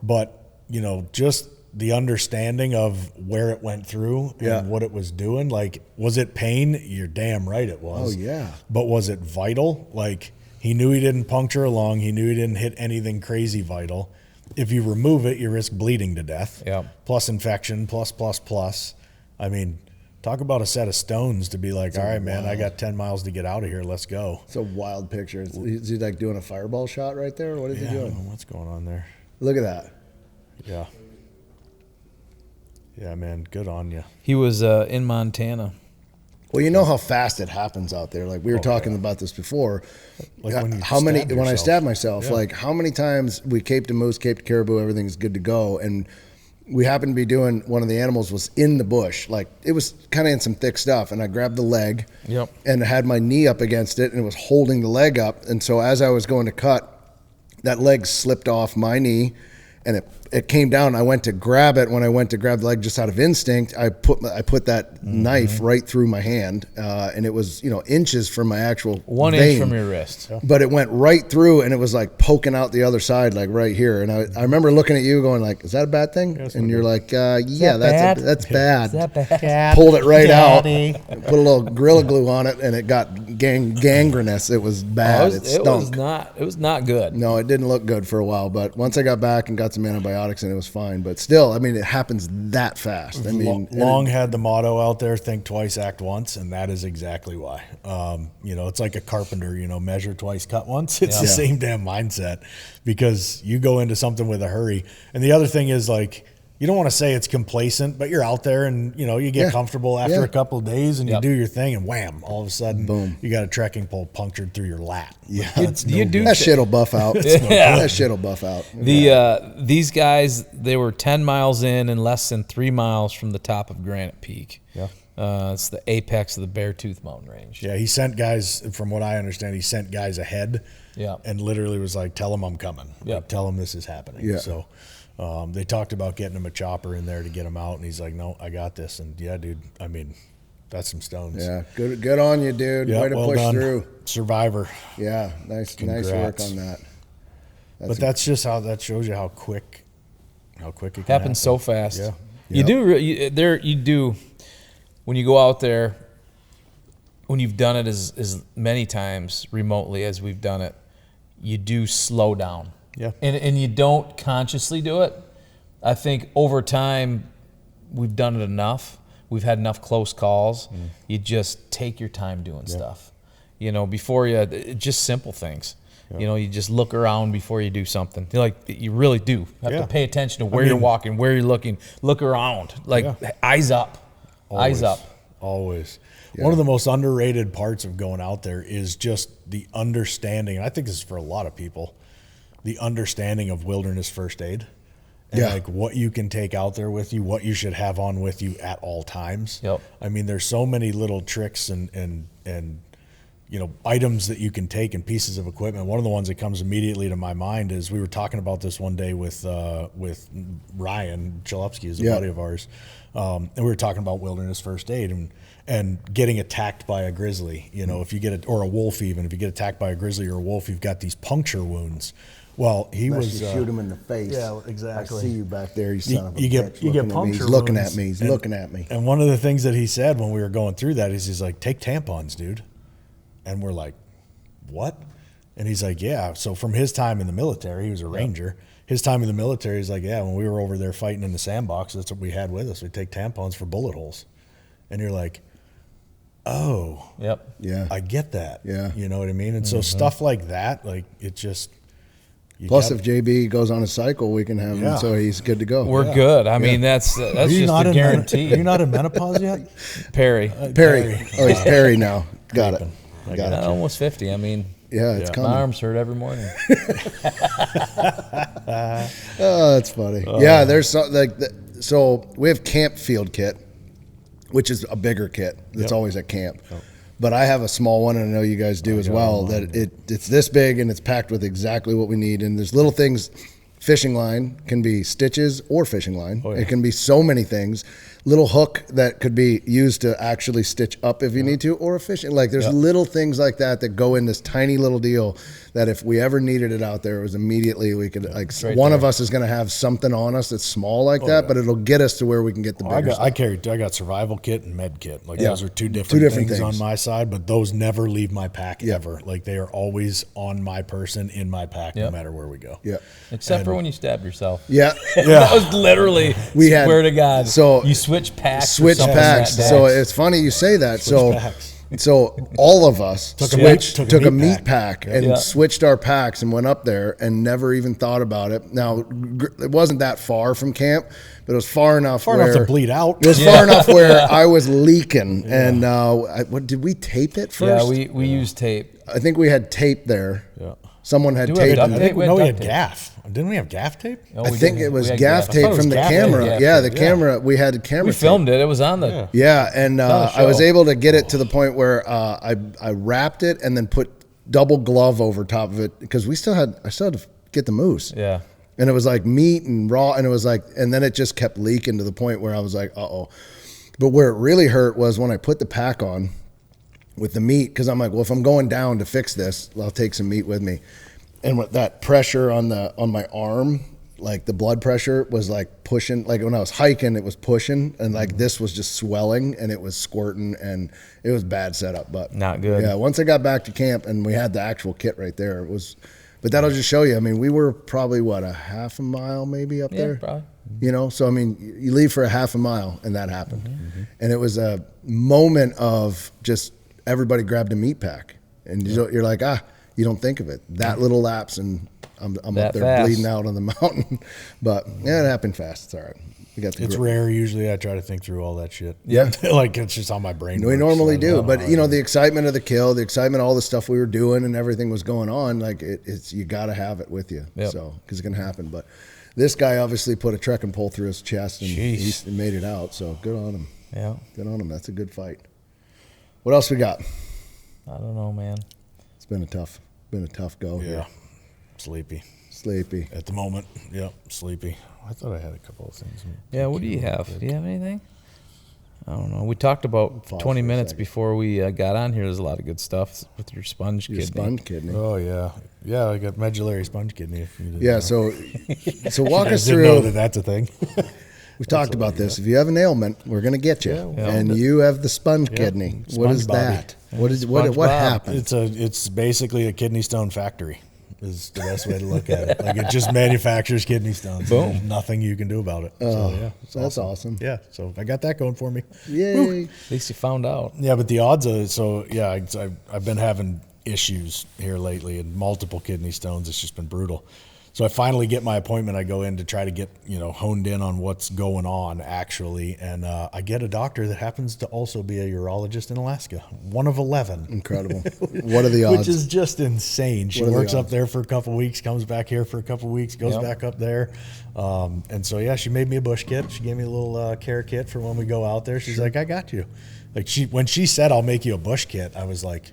But, you know, just the understanding of where it went through and what it was doing. Like, was it pain? You're damn right it was. Oh, yeah. But was it vital? Like, he knew he didn't puncture a lung. He knew he didn't hit anything crazy vital. If you remove it, you risk bleeding to death. Yeah. Plus infection, plus. I mean, talk about a set of stones to be like, all right, man, I got 10 miles to get out of here. Let's go. It's a wild picture. Is he like doing a fireball shot right there? What is he I don't doing? know what's going on there. Look at that. Yeah. Yeah, man, good on you. He was in Montana. Well, you know how fast it happens out there. Like we were talking about this before. Like when you how many stabbed when I yourself. stabbed myself, Yeah. like how many times we caped a moose, caped a caribou, everything's good to go, and we happened to be doing one of the animals was in the bush, like it was kind of in some thick stuff, and I grabbed the leg, Yep. and had my knee up against it, and it was holding the leg up, and so as I was going to cut, that leg slipped off my knee, and it came down. I went to grab it. When I went to grab the leg just out of instinct, I put that knife right through my hand, and it was inches from my actual 1 vein. inch from your wrist. But it went right through, and it was like poking out the other side, like right here. And I remember looking at you going like, is that a bad thing? And you're like, yeah, that's bad. Is that bad? Pulled it right out, put a little Gorilla Glue on it, and it got gangrenous. It was bad. It stunk. It was not good. No, it didn't look good for a while, but once I got back and got some antibiotics, and it was fine. But still, I mean, it happens that fast. I mean, Long had the motto out there, think twice, act once, and that is exactly why. It's like a carpenter, measure twice, cut once. It's the same damn mindset, because you go into something with a hurry. And the other thing is, like, you don't want to say it's complacent, but you're out there and, you get comfortable after a couple of days and you do your thing, and wham, all of a sudden, boom, you got a trekking pole punctured through your lat. Yeah, That shit'll buff out. That shit'll buff out. These guys, they were 10 miles in and less than 3 miles from the top of Granite Peak. Yeah. It's the apex of the Beartooth Mountain Range. Yeah, he sent guys, from what I understand, he sent guys ahead and literally was like, tell them I'm coming. Yeah. Like, tell them this is happening. Yeah. So they talked about getting him a chopper in there to get him out, and he's like, no, I got this. And yeah, dude, I mean, that's some stones. Yeah, good on you, dude. Yep, Way to well push done. through. Survivor. Yeah, nice Congrats. work on that. But that's just how that shows you how quick it can Happens so fast. Yeah. You do when you go out there, when you've done it as many times remotely as we've done it, you do slow down. Yeah. And you don't consciously do it. I think over time we've done it enough. We've had enough close calls. You just take your time doing stuff. Before just simple things. Yeah. You just look around before you do something. You really do have to pay attention to where you're walking, where you're looking. Look around, eyes up. Always. Eyes up. Always. Yeah. One of the most underrated parts of going out there is just the understanding, and I think this is for a lot of people, the understanding of wilderness first aid. And like what you can take out there with you, what you should have on with you at all times. Yep. I mean, there's so many little tricks and items that you can take and pieces of equipment. One of the ones that comes immediately to my mind is, we were talking about this one day with Ryan Chalupsky, is a buddy of ours, and we were talking about wilderness first aid and getting attacked by a grizzly. If you get or a wolf, even if you get attacked by a grizzly or a wolf, you've got these puncture wounds. Well, Unless you shoot him in the face. Yeah, exactly. I see you back there, you son of a you bitch. get puncture He's looking wounds. at me. He's looking at me. And one of the things that he said when we were going through that is, he's like, take tampons, dude. And we're like, what? And he's like, yeah. So from his time in the military, he was a ranger. His time in the military, he's like, yeah, when we were over there fighting in the sandbox, that's what we had with us. We'd take tampons for bullet holes. And you're like, oh, Yep. Yeah. I get that. Yeah. You know what I mean? And so stuff like that, like, it just... Plus, if JB goes on a cycle, we can have him, so he's good to go. We're good. I mean, that's just a guarantee. Are you not in menopause yet? Perry. Perry. Oh, he's Perry now. Got it. Got it. Almost 50. I mean, Yeah, it's coming. my arms hurt every morning. Oh, that's funny. Yeah, there's so we have camp field kit, which is a bigger kit that's always at camp. But I have a small one, and I know you guys do as well, that it's this big and it's packed with exactly what we need. And there's little things. Fishing line can be stitches or fishing line. Oh, yeah. It can be so many things. Little hook that could be used to actually stitch up if you need to, or a fishing. Like there's little things like that that go in this tiny little deal that if we ever needed it out there, it was immediately we could one of us is going to have something on us that's small like that, but it'll get us to where we can get the bigger stuff. I got survival kit and med kit. Like those are two different things on my side, but those never leave my pack ever. Like they are always on my person in my pack no matter where we go. Yeah. Except for when you stabbed yourself. Yeah. That was literally, swear to God. So you switch packs. Switch packs. So it's funny you say that. So all of us took a meat pack and switched our packs and went up there and never even thought about it. Now, it wasn't that far from camp, but it was far enough to bleed out. It was far enough where I was leaking. And what did we tape it first? Yeah, we used tape. I think we had tape there. Yeah. Someone had tape. We had gaff. Didn't we have gaff tape? No, I think it was gaff tape from the camera. Yeah, the camera. We had camera. We filmed it. It was on the. Yeah, and I was able to get it to the point where I wrapped it and then put double glove over top of it because I still had to get the moose. Yeah. And it was like meat and raw, and it was like, and then it just kept leaking to the point where I was like, uh-oh. But where it really hurt was when I put the pack on with the meat, because I'm like, well, if I'm going down to fix this, I'll take some meat with me. And with that pressure on my arm, like the blood pressure was like pushing, like when I was hiking, it was pushing, and like this was just swelling and it was squirting, and it was bad setup, but not good. Yeah, once I got back to camp and we had the actual kit right there, it was, but that'll just show you. I mean, we were probably a half a mile maybe up there. Probably. You know, so I mean, you leave for a half a mile and that happened. And it was a moment of just everybody grabbed a meat pack, and you're like, you don't think of it. That little lapse, and I'm up there fast, bleeding out on the mountain. But yeah, it happened fast. It's all right. It's rare. Usually I try to think through all that shit. Yeah. Like it's just on my brain. We normally do. But you know, the excitement of the kill, the excitement, all the stuff we were doing and everything was going on, like it's you got to have it with you. Yep. So, because it can happen. But this guy obviously put a trekking pole through his chest and he made it out. So good on him. Yeah. Good on him. That's a good fight. What else we got? I don't know, man. It's been a tough go. Yeah. Sleepy. At the moment. Yep. Sleepy. I thought I had a couple of things. Yeah. What do you have? Do you have anything? I don't know. We talked about 20 minutes before we got on here. There's a lot of good stuff with your sponge kidney. Oh yeah. Yeah. I got medullary sponge kidney. If you didn't know. So walk us through. Know that's a thing. We've talked about this. If you have an ailment, we're going to get you. And you have the sponge kidney. What is that? What happened? It's basically a kidney stone factory. Is the best way to look at it. Like it just manufactures kidney stones. Boom. There's nothing you can do about it. So that's awesome. Yeah. So I got that going for me. Yay! Woo. At least you found out. Yeah, but the odds of I've been having issues here lately and multiple kidney stones. It's just been brutal. So I finally get my appointment. I go in to try to get, honed in on what's going on actually. And I get a doctor that happens to also be a urologist in Alaska, one of 11. Incredible. What are the odds? Which is just insane. She works up there for a couple of weeks, comes back here for a couple of weeks, goes back up there. And so, she made me a bush kit. She gave me a little care kit for when we go out there. She's like, I got you. Like when she said, I'll make you a bush kit, I was like,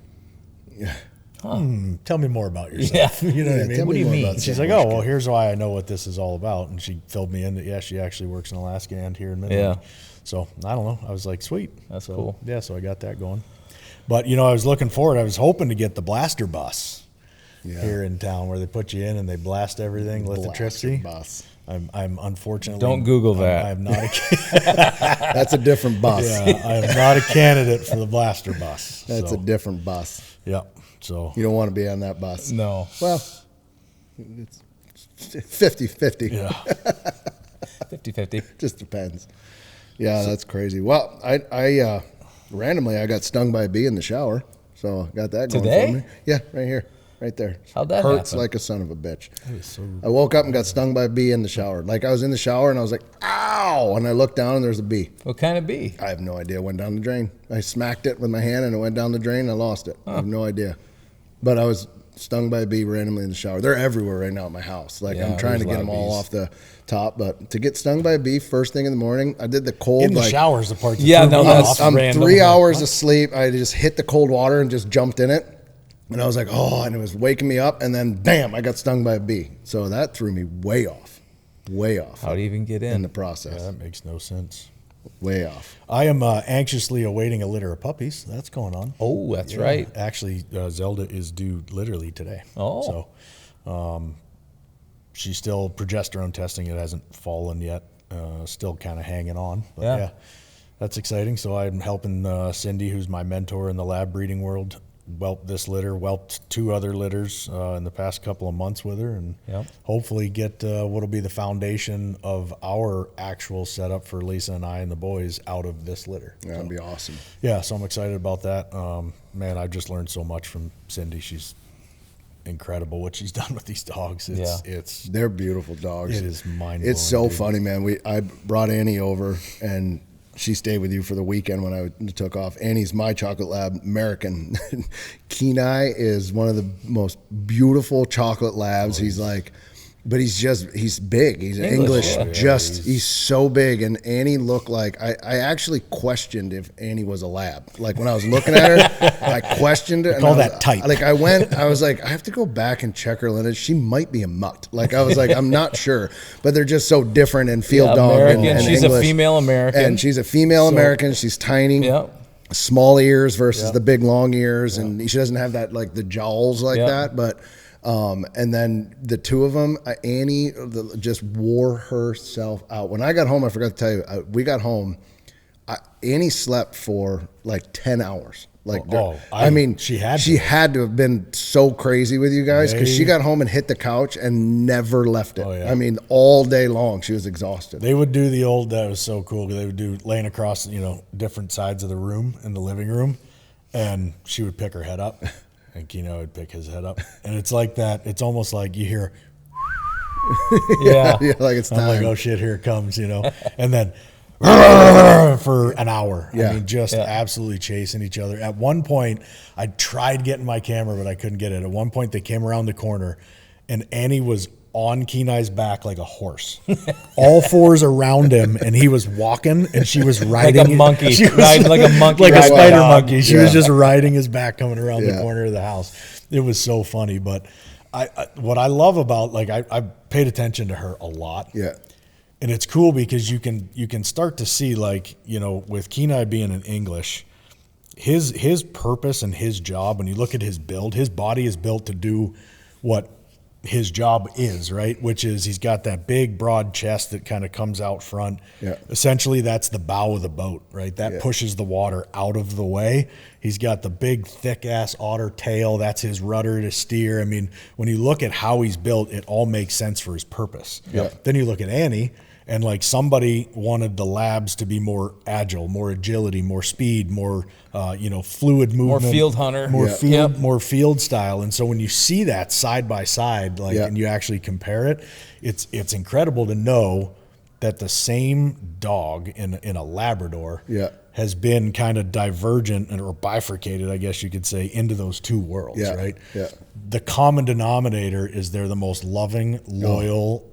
tell me more about yourself. Yeah. You know what I mean? What do you mean? She's like, well, here's why I know what this is all about. And she filled me in that, she actually works in Alaska and here in Midland. Yeah. So, I don't know. I was like, sweet. That's cool. Yeah, so I got that going. But, I was looking forward. I was hoping to get the blaster bus here in town where they put you in and they blast everything, let the trip see. Bus. I'm unfortunately. Don't Google that. I'm not That's a different bus. Yeah, I am not a candidate for the blaster bus. That's a different bus. Yep. So you don't want to be on that bus. No. Well, it's 50-50. Yeah. 50-50. Just depends. Yeah, that's crazy. Well, I randomly I got stung by a bee in the shower, so I got that going Today? for me. Yeah, right here. Right there. How'd that Hurts happen? like a son of a bitch. That is so... I woke up and got stung by a bee in the shower. Like I was in the shower and I was like, ow! And I looked down and there's a bee. What kind of bee? I have no idea. It went down the drain. I smacked it with my hand and it went down the drain and I lost it. I have no idea. But I was stung by a bee randomly in the shower. They're everywhere right now at my house. Like I'm trying to get them all off the top, but to get stung by a bee first thing in the morning, I did the cold. In the shower's the part that I'm random. 3 hours asleep. I just hit the cold water and just jumped in it. And I was like, oh, and it was waking me up. And then, bam, I got stung by a bee. So that threw me way off. Way off. How'd you even get in the process? Yeah, that makes no sense. Way off. I am anxiously awaiting a litter of puppies. That's going on. Oh, that's right. Actually, Zelda is due literally today. Oh. So she's still progesterone testing. It hasn't fallen yet. Still kind of hanging on. But yeah, that's exciting. So I'm helping Cindy, who's my mentor in the lab breeding world, whelp this litter, whelped 2 other litters in the past couple of months with her, and hopefully get what'll be the foundation of our actual setup for Lisa and I and the boys out of this litter. Yeah, that'd be awesome. Yeah, so I'm excited about that. Man, I've just learned so much from Cindy. She's incredible what she's done with these dogs. It's they're beautiful dogs. It is mind-blowing. It's so funny, man. I brought Annie over, and she stayed with you for the weekend when I took off. Annie's my chocolate lab, American. Kenai is one of the most beautiful chocolate labs. He's like, but he's big. He's English. He's so big. And Annie looked like, I actually questioned if Annie was a lab. Like when I was looking at her, I questioned it. Call that type. Like I was like, I have to go back and check her lineage. She might be a mutt. Like I was like, I'm not sure. But they're just so different in field dog and she's English. A female American. And she's a female American. She's tiny. Small ears versus the big long ears. And she doesn't have that, like the jowls like that. But and then the 2 of them, Annie just wore herself out. When I got home, I forgot to tell you, we got home, Annie slept for like 10 hours. Like, I mean, she had to have been so crazy with you guys because she got home and hit the couch and never left it. I mean, all day long, she was exhausted. They would do the old, that was so cool. They would do laying across, different sides of the room in the living room, and she would pick her head up. And Keno would pick his head up. And it's like that. It's almost like you hear, yeah, like it's time. I'm like, oh shit, here it comes, And then for an hour. I mean, just absolutely chasing each other. At one point, I tried getting my camera, but I couldn't get it. At one point, they came around the corner, and Annie was on Kenai's back like a horse. All 4s around him, and he was walking, and she was riding like a monkey. Riding like a monkey. Like a spider monkey. She was just riding his back coming around the corner of the house. It was so funny. But what I love about, like, I paid attention to her a lot. Yeah. And it's cool because you can start to see, like, with Kenai being in English, his purpose and his job, when you look at his build, his body is built to do what his job is, right? Which is he's got that big broad chest that kind of comes out front. Yeah. Essentially that's the bow of the boat, right? That pushes the water out of the way. He's got the big thick ass otter tail. That's his rudder to steer. I mean, when you look at how he's built, it all makes sense for his purpose. Yeah. Then you look at Annie, and like somebody wanted the labs to be more agile, more agility, more speed, more fluid movement, more field hunter, more field style. And so when you see that side by side, like, and you actually compare it, it's incredible to know that the same dog in a Labrador has been kind of divergent or bifurcated, I guess you could say, into those 2 worlds, right? Yeah. The common denominator is they're the most loving, loyal,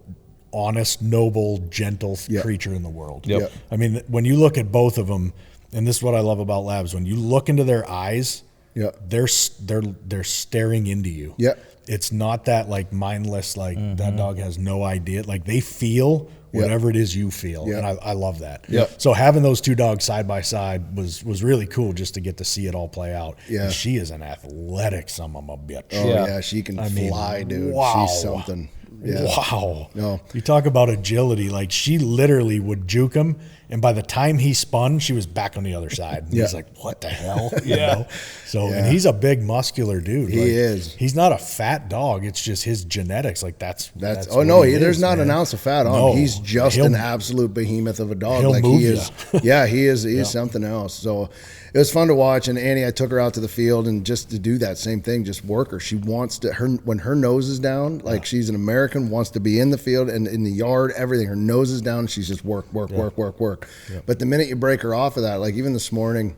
honest, noble, gentle creature in the world. Yep. I mean, when you look at both of them, and this is what I love about labs, when you look into their eyes, they're staring into you. Yeah. It's not that like mindless, like that dog has no idea. Like they feel whatever it is you feel. And I love that. So having those 2 dogs side by side was really cool just to get to see it all play out. Yeah. And she is an athletic son of a bitch. Oh yeah, she can fly, dude. Wow. She's something. Yeah. Wow. No. You talk about agility. Like she literally would juke him, and by the time he spun, she was back on the other side. And he's like, what the hell? You know? So, and he's a big muscular dude. He is. He's not a fat dog. It's just his genetics. Like that's oh no, there's not an ounce of fat on him. He's just an absolute behemoth of a dog. He'll like move he is. Yeah, he is. He is something else. So it was fun to watch. And Annie, I took her out to the field and just to do that same thing, just work her. She wants to, when her nose is down, like she's an American, wants to be in the field and in the yard, everything. Her nose is down. She's just work. But the minute you break her off of that, like even this morning,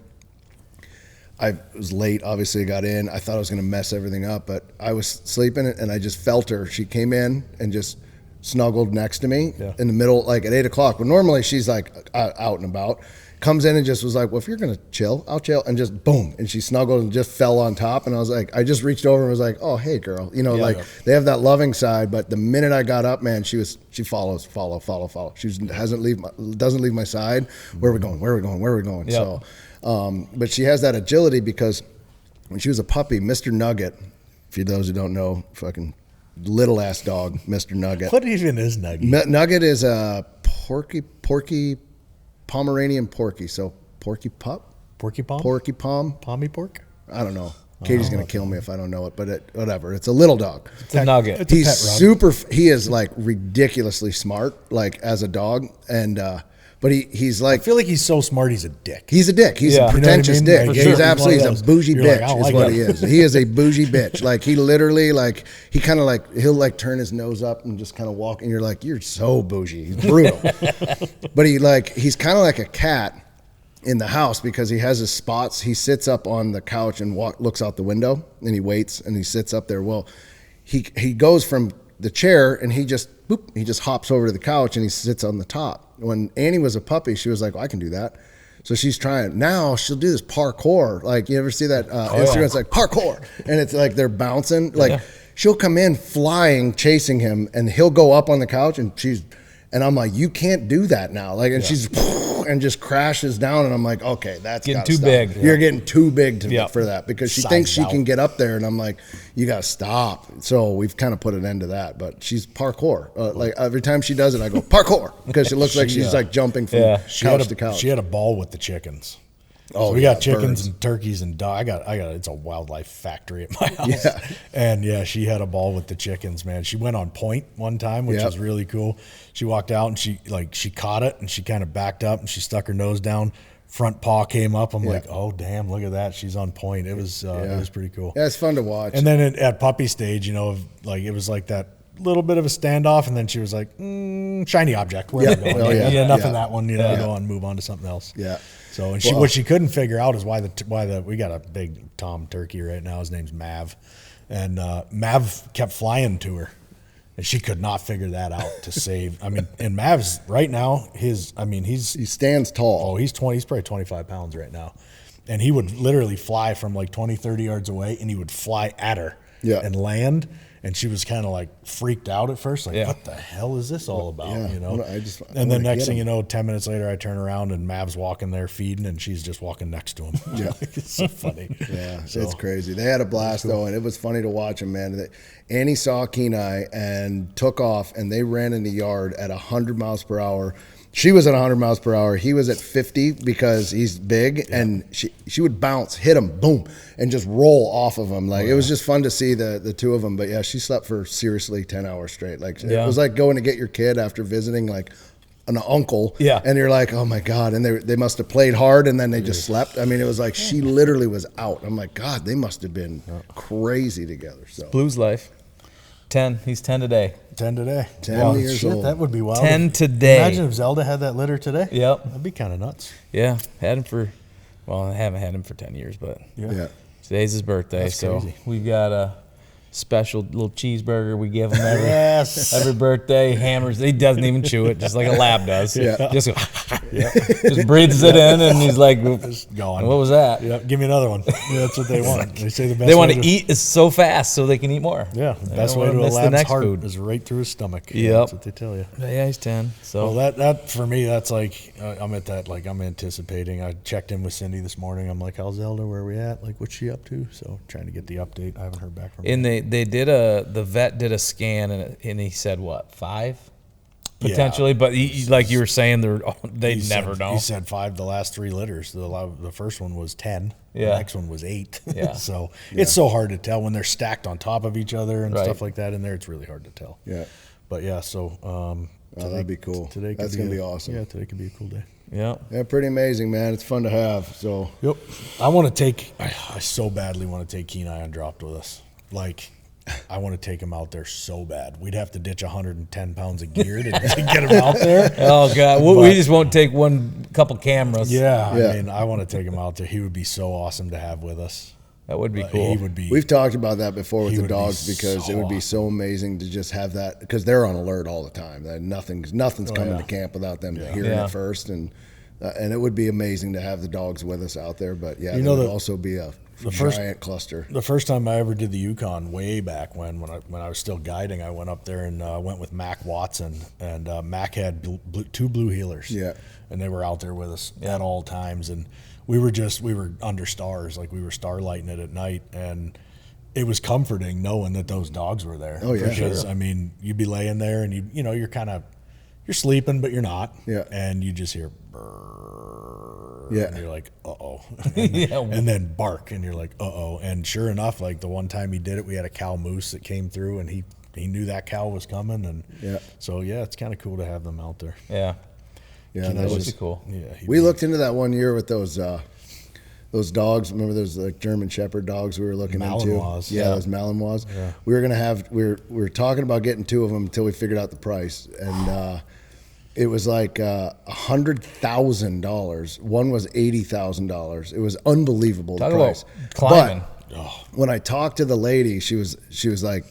I was late. Obviously, I got in. I thought I was going to mess everything up, but I was sleeping and I just felt her. She came in and just snuggled next to me in the middle, like at 8 o'clock. But normally she's like out and about. Comes in and just was like, well, if you're going to chill, I'll chill. And just boom. And she snuggled and just fell on top. And I was like, I just reached over and was like, oh, hey, girl. You know, they have that loving side. But the minute I got up, man, she follows. She doesn't leave my side. Where are we going? Where are we going? Where are we going? Yep. So, but she has that agility because when she was a puppy, Mr. Nugget, for those who don't know, fucking little ass dog, Mr. Nugget. What even is Nugget? Nugget is a porky Pomeranian porky, so porky pup? Porky pom? Porky pom? Pommy pork? I don't know. Katie's going to kill me if I don't know it, but whatever. It's a little dog. It's a nugget. He's he is like ridiculously smart, like as a dog. And, but he's like. I feel like he's so smart, he's a dick. He's a dick. He's a pretentious dick. Like, he's absolutely, he's a bougie bitch is what that. he is. He is a bougie bitch. Like he literally, like, he kind of like, he'll like turn his nose up and just kind of walk. And you're like, you're so bougie. He's brutal. But he's kind of like a cat in the house because he has his spots. He sits up on the couch and looks out the window and he waits and he sits up there. Well, he goes from the chair and he just hops over to the couch and he sits on the top. When Annie was a puppy, she was like, well, I can do that. So she's trying. Now she'll do this parkour. Like, you ever see that Instagram? It's like parkour. And it's like they're bouncing. Like, she'll come in flying, chasing him, and he'll go up on the couch and and I'm like, you can't do that now. Like, and she's and just crashes down. And I'm like, okay, that's getting too big. You're getting too big for that because she thinks she can get up there. And I'm like, you got to stop. So we've kind of put an end to that. But she's parkour. Like every time she does it, I go parkour because it looks like she's like jumping from couch to couch. She had a ball with the chickens. Oh, so we got chickens and turkeys and I got it's a wildlife factory at my house. And she had a ball with the chickens, man. She went on point one time, which was really cool. She walked out and she caught it and she kind of backed up and she stuck her nose down. Front paw came up. I'm like, oh damn, look at that. She's on point. It was pretty cool. Yeah, it's fun to watch. And then at puppy stage, you know, like it was like that little bit of a standoff, and then she was like, shiny object. Where are we going? Enough of that one. You know, go on, move on to something else. Yeah. So, and what she couldn't figure out is why we got a big Tom turkey right now. His name's Mav, and Mav kept flying to her, and she could not figure that out to save. I mean, and Mav's right now he stands tall. Oh, he's probably 25 pounds right now, and he would literally fly from like 20, 30 yards away, and he would fly at her and land. And she was kind of like freaked out at first, like, what the hell is this all about? You know? And then next thing you know, 10 minutes later, I turn around and Mav's walking there feeding, and she's just walking next to him. Yeah. It's so funny. Yeah, it's crazy. They had a blast, though, and it was funny to watch them, man. Annie saw Kenai and took off, and they ran in the yard at 100 miles per hour. She was at 100 miles per hour. He was at 50 because he's big, and she would bounce, hit him, boom, and just roll off of him. Like, it was just fun to see the two of them. But, she slept for seriously 10 hours straight. Like, it was like going to get your kid after visiting, like, an uncle. Yeah. And you're like, oh, my God. And they must have played hard, and then they just slept. I mean, it was like she literally was out. I'm like, God, they must have been crazy together. So Blues life. 10. He's 10 today. 10 today. 10 years old. That would be wild. 10 today. Imagine if Zelda had that litter today. Yep. That'd be kind of nuts. Yeah. Had him I haven't had him for 10 years, but today's his birthday. That's so crazy. We've got a special little cheeseburger we give him every birthday. Hammers. He doesn't even chew it, just like a lab does. Just breathes it in, and he's like, gone. What was that? Yeah, give me another one. That's what they want. They say the best they want to eat so fast so they can eat more. Yeah, the best way to a lab's heart is right through his stomach. Yep. That's what they tell you. Yeah, he's 10. So that for me, that's like I'm at that. Like, I'm anticipating. I checked in with Cindy this morning. I'm like, how's Zelda? Where are we at? Like, what's she up to? So trying to get the update. I haven't heard back from her. They did the vet did a scan and he said what, 5 potentially, but like you were saying, they never know. He said 5 the last 3 litters. The first one was 10. The next one was 8. So it's so hard to tell when they're stacked on top of each other and stuff like that in there. It's really hard to tell. Yeah. But so that'd be cool. That's gonna be awesome. Yeah, today could be a cool day. Yeah. Yeah, pretty amazing, man. It's fun to have. So I so badly want to take Kenai on dropped with us. Like, I want to take him out there so bad. We'd have to ditch 110 pounds of gear to get him out there. Oh, God. We just won't take one couple cameras. Yeah, Yeah. I mean, I want to take him out there. He would be so awesome to have with us. That would be He cool. would be. We've talked about that before with He the would be dogs because so it would be so amazing to just have that because they're on alert all the time. That nothing's coming to camp without them hearing Yeah. it first, and it would be amazing to have the dogs with us out there. But yeah, You there know would that also be a first- giant cluster. The first time I ever did the Yukon, way back when I was still guiding, I went up there and went with Mac Watson, and Mac had two blue heelers. Yeah. And they were out there with us at all times, and we were under stars, like we were starlighting it at night, and it was comforting knowing that those dogs were there. Oh, yeah. Because I mean, you'd be laying there and you're you're sleeping, but you're not. Yeah. And you just hear brrr, Yeah. and you're like, uh-oh. Yeah. And then bark, and you're like, uh-oh. And sure enough, like the one time he did it, we had a cow moose that came through, and he knew that cow was coming. And Yeah. so, yeah, it's kind of cool to have them out there. Yeah. Yeah, That that would was be cool. Yeah. We looked into that one year with those dogs. Remember those like German Shepherd dogs we were looking Malinois. into? Yeah, those Malinois. Yeah. We were gonna have. We were talking about getting two of them until we figured out the price, and it was like $100,000. One was $80,000. It was unbelievable. Talk the price. about climbing. But when I talked to the lady, she was like,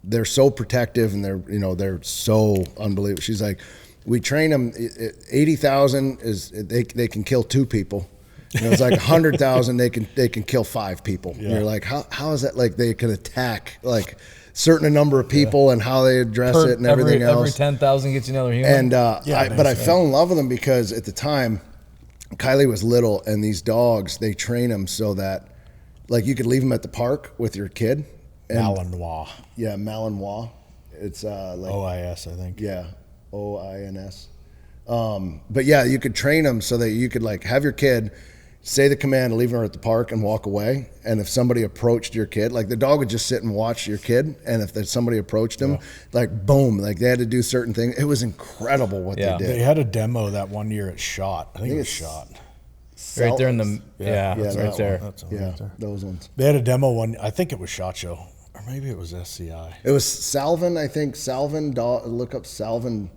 they're so protective and they're so unbelievable. She's like, we train them. 80,000 is they can kill two people. It's like 100,000 they can kill five people. Yeah. And you're like, how is that? Like they can attack like certain number of people and how they address it and everything else. Every 10,000 gets you another human. And I fell in love with them because at the time, Kylie was little, and these dogs they train them so that like you could leave them at the park with your kid. And, Malinois. Yeah, Malinois. It's like OIS, I think. yeah, OINS. But yeah, you could train them so that you could like have your kid say the command, leave her at the park, and walk away. And if somebody approached your kid, like the dog would just sit and watch your kid. And if somebody approached him, like boom, like they had to do certain things. It was incredible what Yeah. they did. They had a demo that one year at Shot. I think it was Shot. right there in the Yeah, it's that right there. one. That's Yeah, right there. those ones. They had a demo one. I think it was Shot Show, or maybe it was SCI. It was Salvin, I think. Salvin, look up Salvin,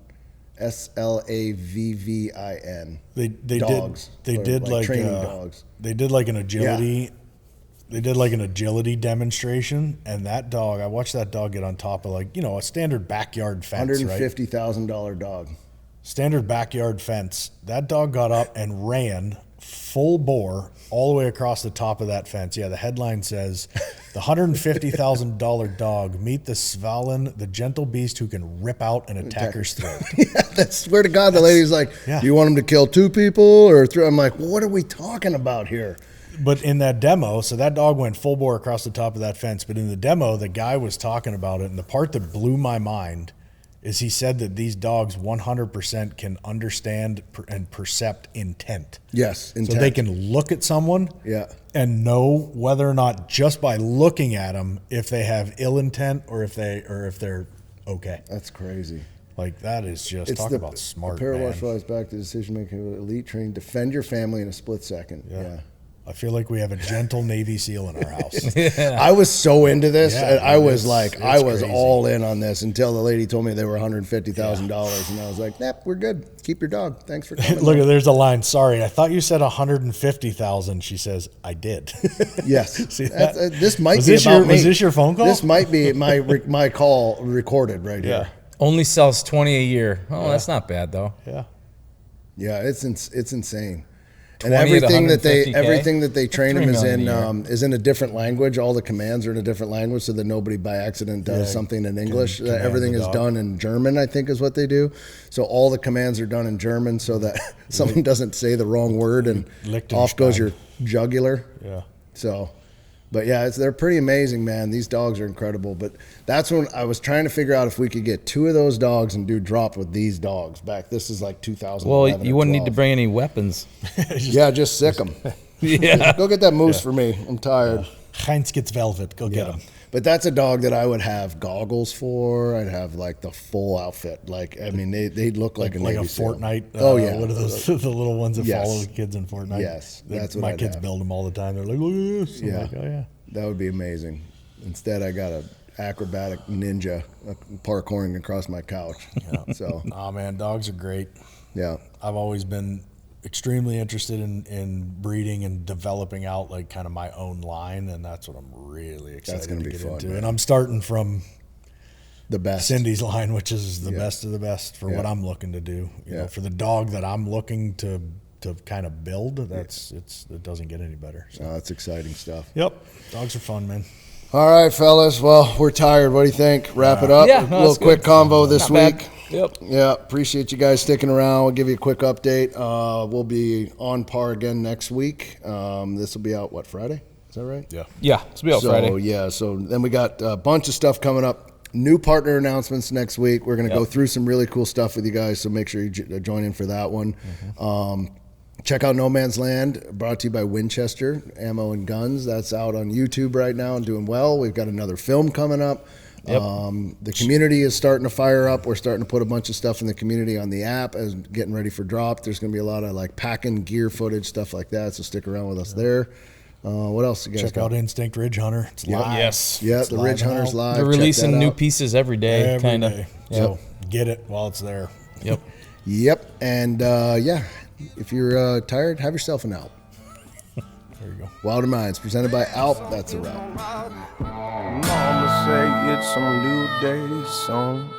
SLAVVIN. They dogs. They Or, did like training dogs. They did like an agility. They did like an agility demonstration, and that dog. I watched that dog get on top of like a standard backyard fence, right? $150,000 dog. Standard backyard fence. That dog got up and ran full bore all the way across the top of that fence. Yeah, the headline says, "The $150,000 dog meet the Svalin, the gentle beast who can rip out an attacker's throat." Yeah, that's swear to God. The lady's like, Yeah. "Do you want him to kill two people or three?" I'm like, "What are we talking about here?" But in that demo, so that dog went full bore across the top of that fence. But in the demo, the guy was talking about it, and the part that blew my mind is he said that these dogs 100% can understand and percept intent. Yes, intent. So they can look at someone Yeah. and know whether or not just by looking at them if they have ill intent or if they're okay. That's crazy. Like that is just talk about smart, The man. Parawash lies back to decision making. Elite training, defend your family in a split second. Yeah. I feel like we have a gentle Navy SEAL in our house. I was so into this. Yeah, and I dude, was it's crazy. crazy. All in on this until the lady told me they were $150,000, and I was like, "Nah, we're good. Keep your dog. Thanks for coming." Look, there's a line. Sorry, I thought you said 150,000. She says, "I did." Yes. See that? This might Was be this about your- me. was this your phone call? This might be my call recorded right here. Only sells 20 a year. Oh, that's not bad though. Yeah. Yeah, it's insane. 20 And to everything that they train them $3 is million is in a different language. All the commands are in a different language, so that nobody by accident does something in English. command Everything the is dog. done in German, I think, is what they do. So all the commands are done in German, so that someone doesn't say the wrong word and off goes your jugular. Yeah. So, but yeah, they're pretty amazing, man. These dogs are incredible. But that's when I was trying to figure out if we could get two of those dogs and do drop with these dogs back. This is like 2011. Well, you or wouldn't need to 12. bring any weapons. Yeah, just sick them. Yeah. Go get that moose for me. I'm tired. Heinz gets velvet. Go get him. But that's a dog that I would have goggles for. I'd have like the full outfit. Like, I mean, they'd look like a Like a Navy SEAL. Fortnite. Oh yeah. What are those? The little ones that Yes. follow the kids in Fortnite. Yes, that's what my I'd kids have. build them all the time. They're like, look at this. I'm Yeah. like, oh yeah. That would be amazing. Instead, I got a acrobatic ninja parkouring across my couch. So Oh man, dogs are great. yeah, I've always been extremely interested in breeding and developing out like kind of my own line, and that's what I'm really excited gonna to be get fun, into. man. And I'm starting from The best. Cindy's line, which is the best of the best for what I'm looking to do. You know, for the dog that I'm looking to kind of build, it doesn't get any better. So. That's exciting stuff. Yep, dogs are fun, man. All right, fellas. Well, we're tired. What do you think? Wrap it up. Yeah, no, a little that's quick good. convo this Not bad. week. Yep. Yeah, appreciate you guys sticking around. We'll give you a quick update. We'll be on par again next week. This will be out, what, Friday? Is that right? Yeah. Yeah, it's be out Friday. Yeah, so then we got a bunch of stuff coming up. New partner announcements next week. We're going to go through some really cool stuff with you guys, so make sure you join in for that one. Check out No Man's Land, brought to you by Winchester Ammo and Guns. That's out on YouTube right now and doing well. We've got another film coming up. The community is starting to fire up. We're starting to put a bunch of stuff in the community on the app as getting ready for drop. There's going to be a lot of like packing gear footage, stuff like that, so stick around with us there. What else you guys Check got? out Instinct Ridge Hunter. It's live. Yes. Yeah, It's the live Ridge Hunter's out. live. They're Check releasing that new out. pieces every day, Every kind of. day. So get it while it's there. Yep. Yep, and if you're tired, have yourself an Alp. There you go. Wilder Minds, presented by Alp. That's a wrap. Mama say it's a new day, son.